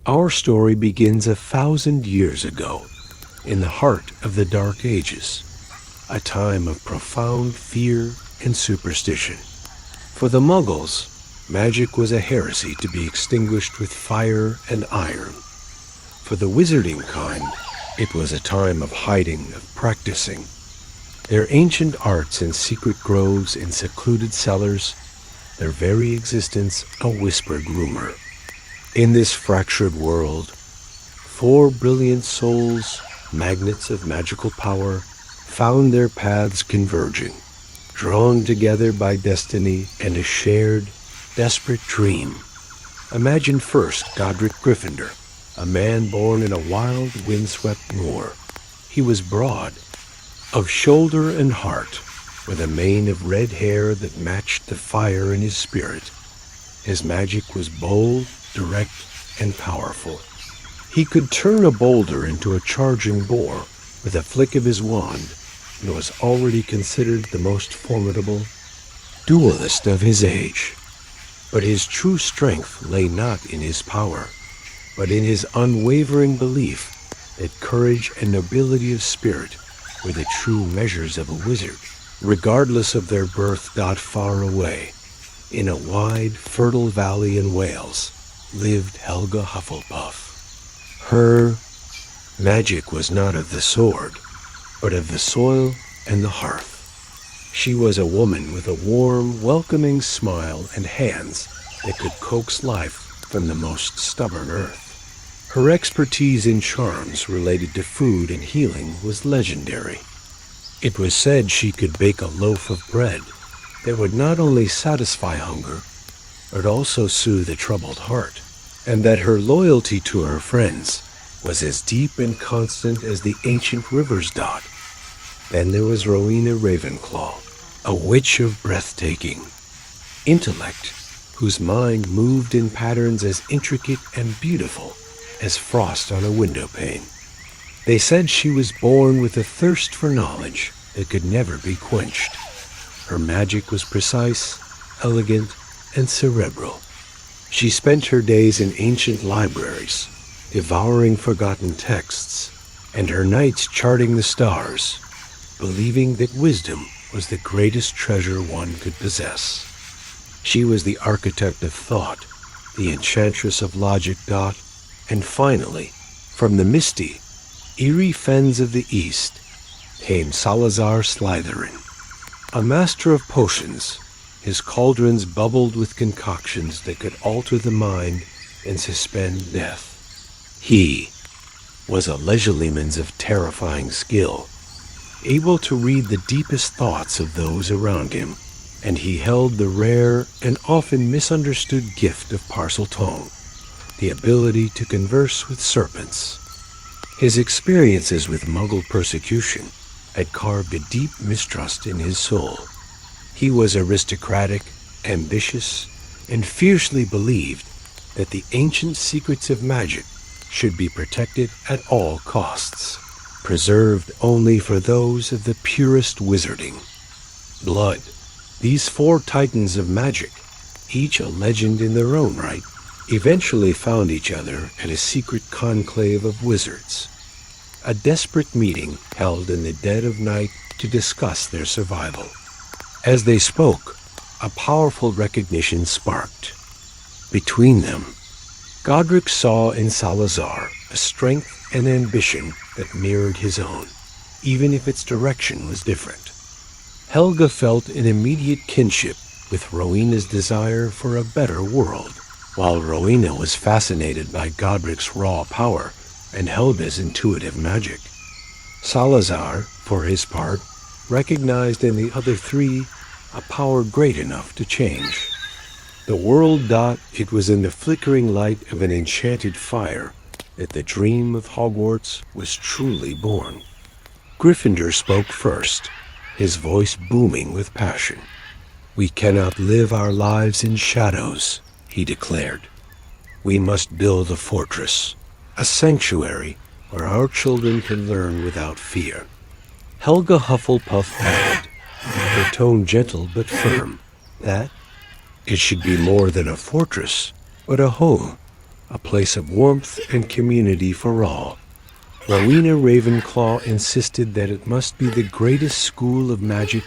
Our story begins 1,000 years ago, in the heart of the Dark Ages, a time of profound fear and superstition. For the Muggles, magic was a heresy to be extinguished with fire and iron. For the wizarding kind, it was a time of hiding, of practicing. Their ancient arts in secret groves and secluded cellars, their very existence a whispered rumor. In this fractured world, 4 brilliant souls, magnets of magical power, found their paths converging, drawn together by destiny and a shared, desperate dream. Imagine first Godric Gryffindor, a man born in a wild, windswept moor. He was broad, of shoulder and heart, with a mane of red hair that matched the fire in his spirit. His magic was bold, direct, and powerful. He could turn a boulder into a charging boar with a flick of his wand, and was already considered the most formidable duelist of his age. But his true strength lay not in his power, but in his unwavering belief that courage and nobility of spirit were the true measures of a wizard. Regardless of their birth, not far away, in a wide, fertile valley in Wales, lived Helga Hufflepuff. Her magic was not of the sword, but of the soil and the hearth. She was a woman with a warm, welcoming smile and hands that could coax life from the most stubborn earth. Her expertise in charms related to food and healing was legendary. It was said she could bake a loaf of bread that would not only satisfy hunger, but also soothe a troubled heart, and that her loyalty to her friends was as deep and constant as the ancient river's dot. Then there was Rowena Ravenclaw, a witch of breathtaking intellect, whose mind moved in patterns as intricate and beautiful as frost on a window pane. They said she was born with a thirst for knowledge that could never be quenched. Her magic was precise, elegant, and cerebral. She spent her days in ancient libraries, devouring forgotten texts, and her nights charting the stars, believing that wisdom was the greatest treasure one could possess. She was the architect of thought, the enchantress of logic, and finally, from the misty, eerie fens of the east, came Salazar Slytherin. A master of potions, his cauldrons bubbled with concoctions that could alter the mind and suspend death. He was a legilimens of terrifying skill, able to read the deepest thoughts of those around him, and he held the rare and often misunderstood gift of Parseltongue, the ability to converse with serpents. His experiences with Muggle persecution had carved a deep mistrust in his soul. He was aristocratic, ambitious, and fiercely believed that the ancient secrets of magic should be protected at all costs, preserved only for those of the purest wizarding blood. These 4 titans of magic, each a legend in their own right, eventually found each other at a secret conclave of wizards, a desperate meeting held in the dead of night to discuss their survival. As they spoke, a powerful recognition sparked. Between them, Godric saw in Salazar a strength and ambition that mirrored his own, even if its direction was different. Helga felt an immediate kinship with Rowena's desire for a better world, while Rowena was fascinated by Godric's raw power and Helga's intuitive magic. Salazar, for his part, recognized in the other 3 a power great enough to change the world. It was in the flickering light of an enchanted fire that the dream of Hogwarts was truly born. Gryffindor spoke first, his voice booming with passion. "We cannot live our lives in shadows," he declared. "We must build a fortress, a sanctuary where our children can learn without fear." Helga Hufflepuff added, her tone gentle but firm, that it should be more than a fortress, but a home a place of warmth and community for all. Rowena Ravenclaw insisted that it must be the greatest school of magic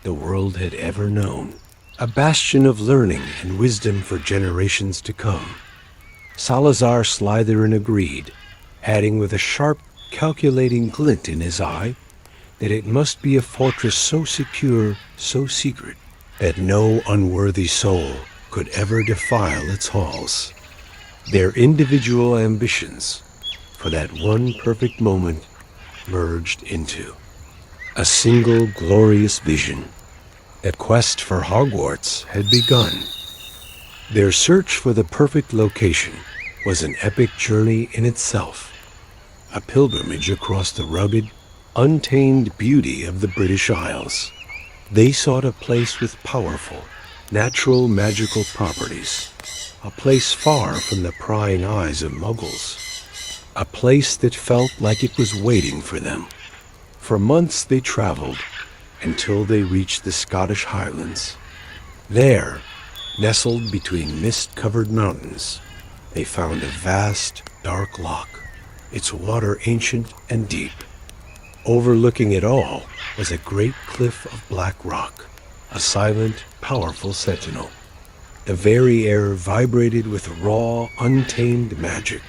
the world had ever known, a bastion of learning and wisdom for generations to come. Salazar Slytherin agreed, adding with a sharp, calculating glint in his eye that it must be a fortress so secure, so secret, that no unworthy soul could ever defile its halls. Their individual ambitions, for that one perfect moment, merged into a single glorious vision. The quest for Hogwarts had begun. Their search for the perfect location was an epic journey in itself, a pilgrimage across the rugged, untamed beauty of the British Isles. They sought a place with powerful, natural magical properties, a place far from the prying eyes of Muggles, a place that felt like it was waiting for them. For months they traveled, until they reached the Scottish Highlands. There, nestled between mist-covered mountains, they found a vast, dark loch, its water ancient and deep. Overlooking it all was a great cliff of black rock, a silent, powerful sentinel. The very air vibrated with raw, untamed magic.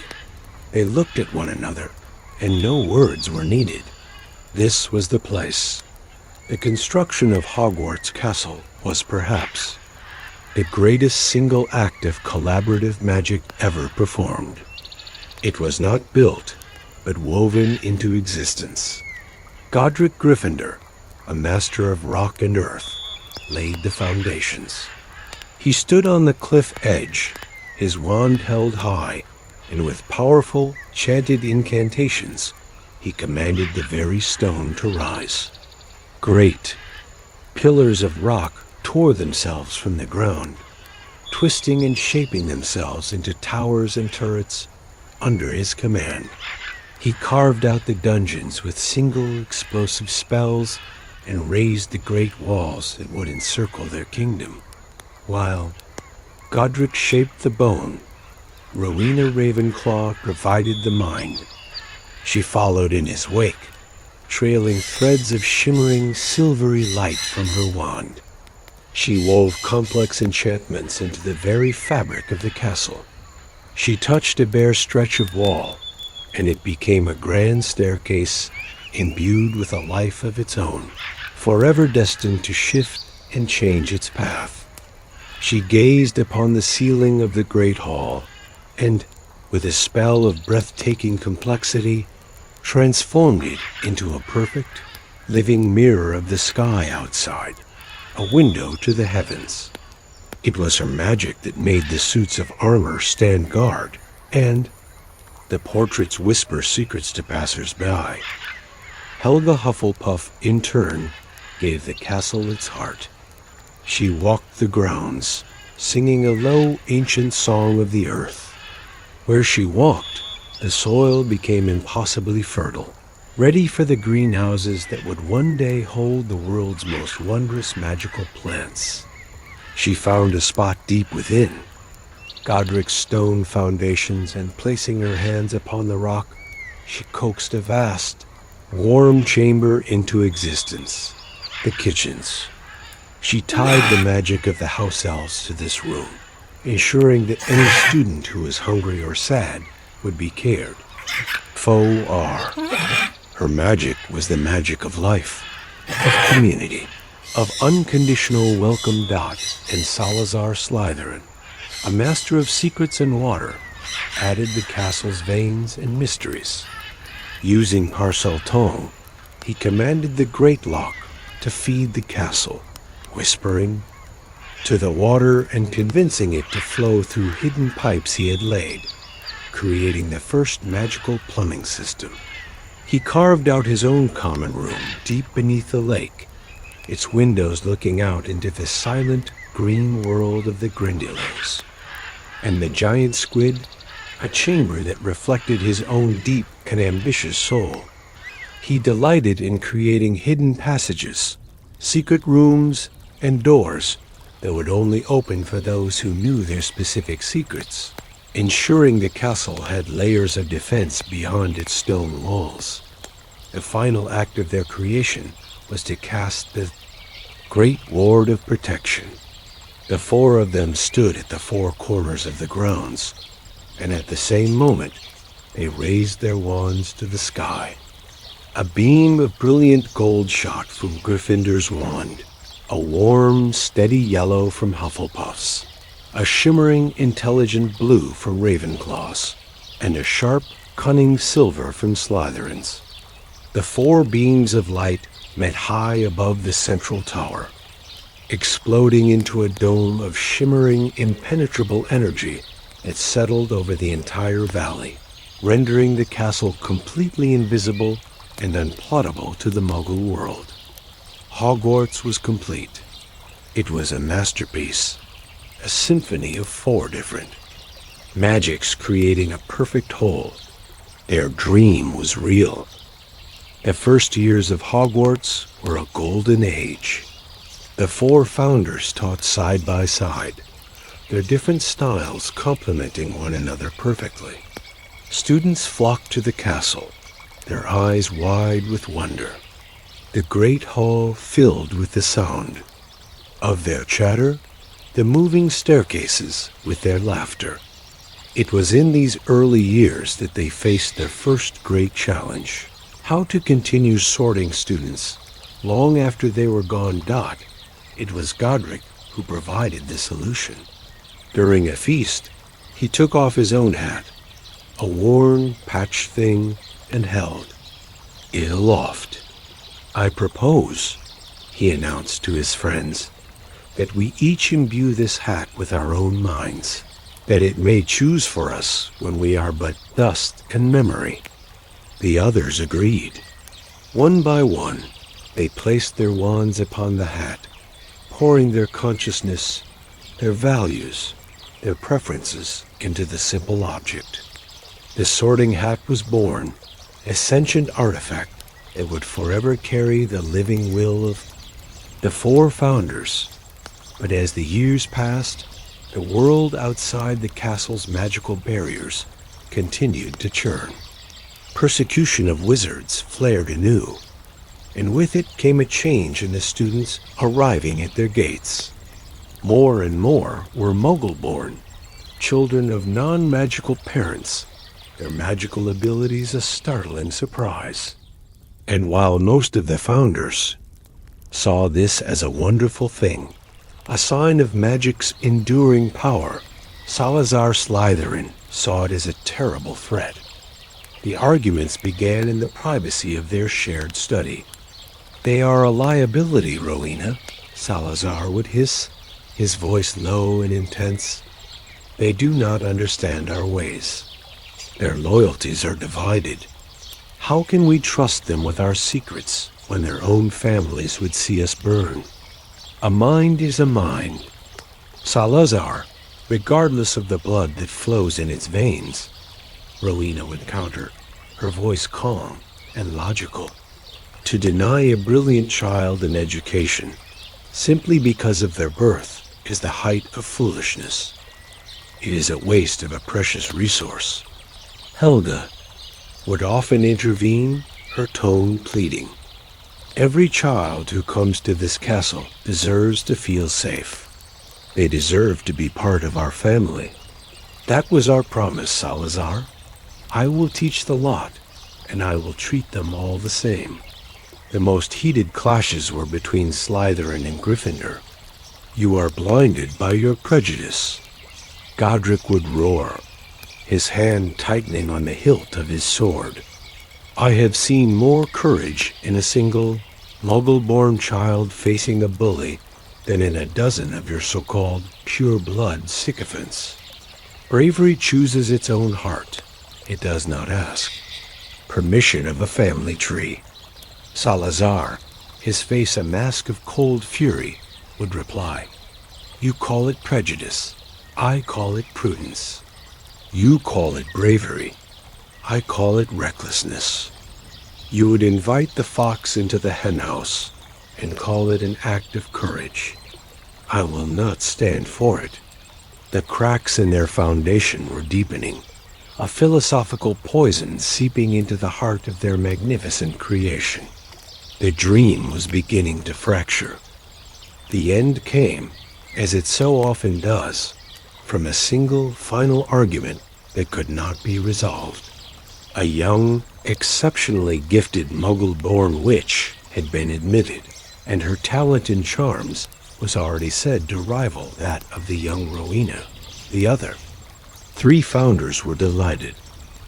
They looked at one another, and no words were needed. This was the place. The construction of Hogwarts Castle was perhaps the greatest single act of collaborative magic ever performed. It was not built, but woven into existence. Godric Gryffindor, a master of rock and earth, laid the foundations. He stood on the cliff edge, his wand held high, and with powerful, chanted incantations, he commanded the very stone to rise. Great pillars of rock tore themselves from the ground, twisting and shaping themselves into towers and turrets under his command. He carved out the dungeons with single explosive spells and raised the great walls that would encircle their kingdom. While Godric shaped the bone, Rowena Ravenclaw provided the mind. She followed in his wake, trailing threads of shimmering, silvery light from her wand. She wove complex enchantments into the very fabric of the castle. She touched a bare stretch of wall, and it became a grand staircase imbued with a life of its own, forever destined to shift and change its path. She gazed upon the ceiling of the great hall, and, with a spell of breathtaking complexity, transformed it into a perfect, living mirror of the sky outside, a window to the heavens. It was her magic that made the suits of armor stand guard, and the portraits whisper secrets to passers-by. Helga Hufflepuff, in turn, gave the castle its heart. She walked the grounds, singing a low, ancient song of the earth. Where she walked, the soil became impossibly fertile, ready for the greenhouses that would one day hold the world's most wondrous magical plants. She found a spot deep within Godric's stone foundations, and placing her hands upon the rock, she coaxed a vast, warm chamber into existence, the kitchens. She tied the magic of the house elves to this room, ensuring that any student who was hungry or sad would be cared for. Her magic was the magic of life, of community, of unconditional welcome. And Salazar Slytherin, a master of secrets and water, added the castle's veins and mysteries. Using Parseltongue, he commanded the great loch to feed the castle, whispering to the water and convincing it to flow through hidden pipes he had laid, creating the first magical plumbing system. He carved out his own common room deep beneath the lake, its windows looking out into the silent green world of the Gryffindors. And the giant squid, a chamber that reflected his own deep and ambitious soul. He delighted in creating hidden passages, secret rooms, and doors that would only open for those who knew their specific secrets. ensuring the castle had layers of defense beyond its stone walls. The final act of their creation was to cast the Great Ward of Protection. The four of them stood at the four corners of the grounds, and at the same moment, they raised their wands to the sky. A beam of brilliant gold shot from Gryffindor's wand, a warm, steady yellow from Hufflepuff's, a shimmering, intelligent blue from Ravenclaw's, and a sharp, cunning silver from Slytherin's. The four beams of light met high above the central tower, exploding into a dome of shimmering, impenetrable energy that settled over the entire valley, rendering the castle completely invisible and unplottable to the Muggle world. Hogwarts was complete. It was a masterpiece, a symphony of four different magics creating a perfect whole. Their dream was real. The first years of Hogwarts were a golden age. The four founders taught side by side, their different styles complementing one another perfectly. Students flocked to the castle, their eyes wide with wonder. The great hall filled with the sound of their chatter, the moving staircases with their laughter. It was in these early years that they faced their first great challenge: how to continue sorting students long after they were gone. It was Godric who provided the solution. During a feast, he took off his own hat, a worn, patched thing, and held it aloft. "I propose," he announced to his friends, "that we each imbue this hat with our own minds, that it may choose for us when we are but dust and memory." The others agreed. One by one, they placed their wands upon the hat, pouring their consciousness, their values, their preferences into the simple object. The sorting hat was born, a sentient artifact that would forever carry the living will of the four founders. But as the years passed, the world outside the castle's magical barriers continued to churn. Persecution of wizards flared anew, and with it came a change in the students arriving at their gates. More and more were Muggle-born, children of non-magical parents, their magical abilities a startling surprise. And while most of the founders saw this as a wonderful thing, a sign of magic's enduring power, Salazar Slytherin saw it as a terrible threat. The arguments began in the privacy of their shared study. "They are a liability, Rowena," Salazar would hiss, his voice low and intense. "They do not understand our ways. Their loyalties are divided. How can we trust them with our secrets when their own families would see us burn? A mind is a mind. Salazar, regardless of the blood that flows in its veins," Rowena would counter, her voice calm and logical. "To deny a brilliant child an education simply because of their birth is the height of foolishness. It is a waste of a precious resource." Helga would often intervene, her tone pleading. "Every child who comes to this castle deserves to feel safe. They deserve to be part of our family. That was our promise, Salazar. I will teach the lot, and I will treat them all the same." The most heated clashes were between Slytherin and Gryffindor. "You are blinded by your prejudice," Godric would roar, his hand tightening on the hilt of his sword. "I have seen more courage in a single Muggle-born child facing a bully than in a dozen of your so-called pure-blood sycophants. Bravery chooses its own heart. It does not ask permission of a family tree." Salazar, his face a mask of cold fury, would reply, "You call it prejudice. I call it prudence. You call it bravery. I call it recklessness. You would invite the fox into the henhouse and call it an act of courage. I will not stand for it." The cracks in their foundation were deepening, a philosophical poison seeping into the heart of their magnificent creation. The dream was beginning to fracture. The end came, as it so often does, from a single final argument that could not be resolved. A young, exceptionally gifted Muggle-born witch had been admitted, and her talent and charms was already said to rival that of the young Rowena, the other. 3 founders were delighted.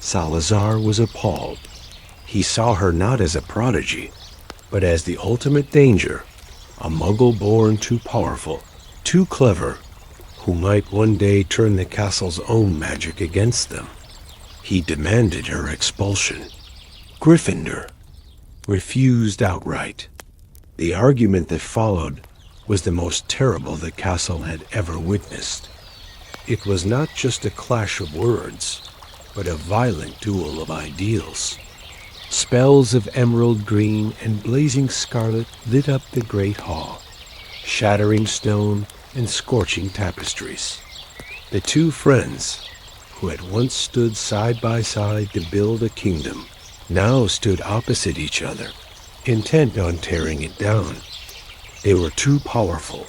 Salazar was appalled. He saw her not as a prodigy, but as the ultimate danger, a Muggle born too powerful, too clever, who might one day turn the castle's own magic against them. He demanded her expulsion. Gryffindor refused outright. The argument that followed was the most terrible the castle had ever witnessed. It was not just a clash of words, but a violent duel of ideals. Spells of emerald green and blazing scarlet lit up the great hall, shattering stone and scorching tapestries. The 2 friends, who had once stood side by side to build a kingdom, now stood opposite each other, intent on tearing it down. They were too powerful,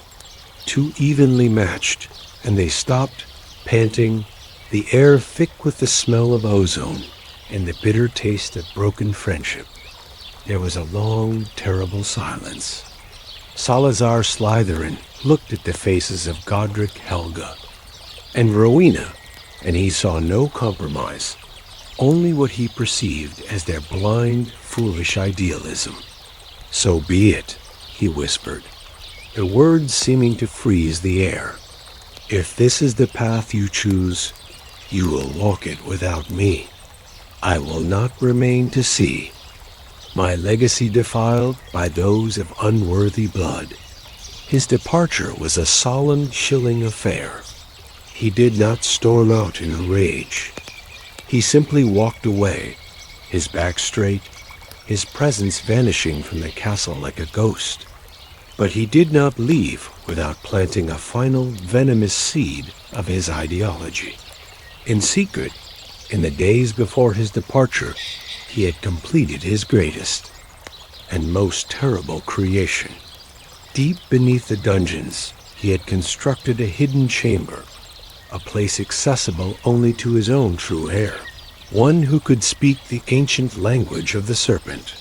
too evenly matched, and they stopped, panting, the air thick with the smell of ozone and the bitter taste of broken friendship. There was a long, terrible silence. Salazar Slytherin looked at the faces of Godric, Helga, and Rowena, and he saw no compromise, only what he perceived as their blind, foolish idealism. "So be it," he whispered, the words seeming to freeze the air. "If this is the path you choose, you will walk it without me. I will not remain to see my legacy defiled by those of unworthy blood." His departure was a solemn, chilling affair. He did not storm out in a rage. He simply walked away, his back straight, his presence vanishing from the castle like a ghost. But he did not leave without planting a final venomous seed of his ideology. In secret, in the days before his departure, he had completed his greatest and most terrible creation. Deep beneath the dungeons, he had constructed a hidden chamber, a place accessible only to his own true heir, one who could speak the ancient language of the serpent.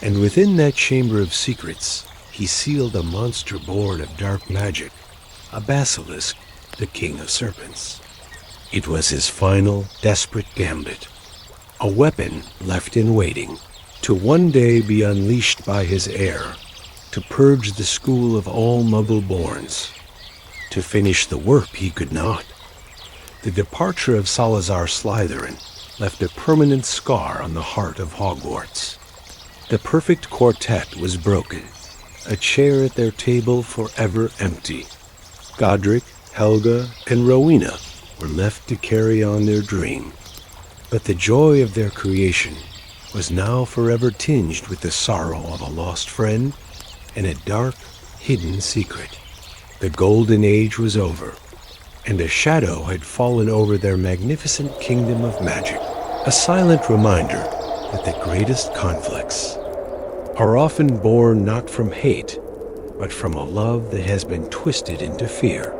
And within that chamber of secrets, he sealed a monster born of dark magic, a basilisk, the king of serpents. It was his final, desperate gambit, a weapon left in waiting, to one day be unleashed by his heir, to purge the school of all Muggle-borns. To finish the work he could not. The departure of Salazar Slytherin left a permanent scar on the heart of Hogwarts. The perfect quartet was broken, a chair at their table forever empty. Godric, Helga, and Rowena were left to carry on their dream. But the joy of their creation was now forever tinged with the sorrow of a lost friend and a dark, hidden secret. The golden age was over, and a shadow had fallen over their magnificent kingdom of magic, a silent reminder that the greatest conflicts are often born not from hate, but from a love that has been twisted into fear.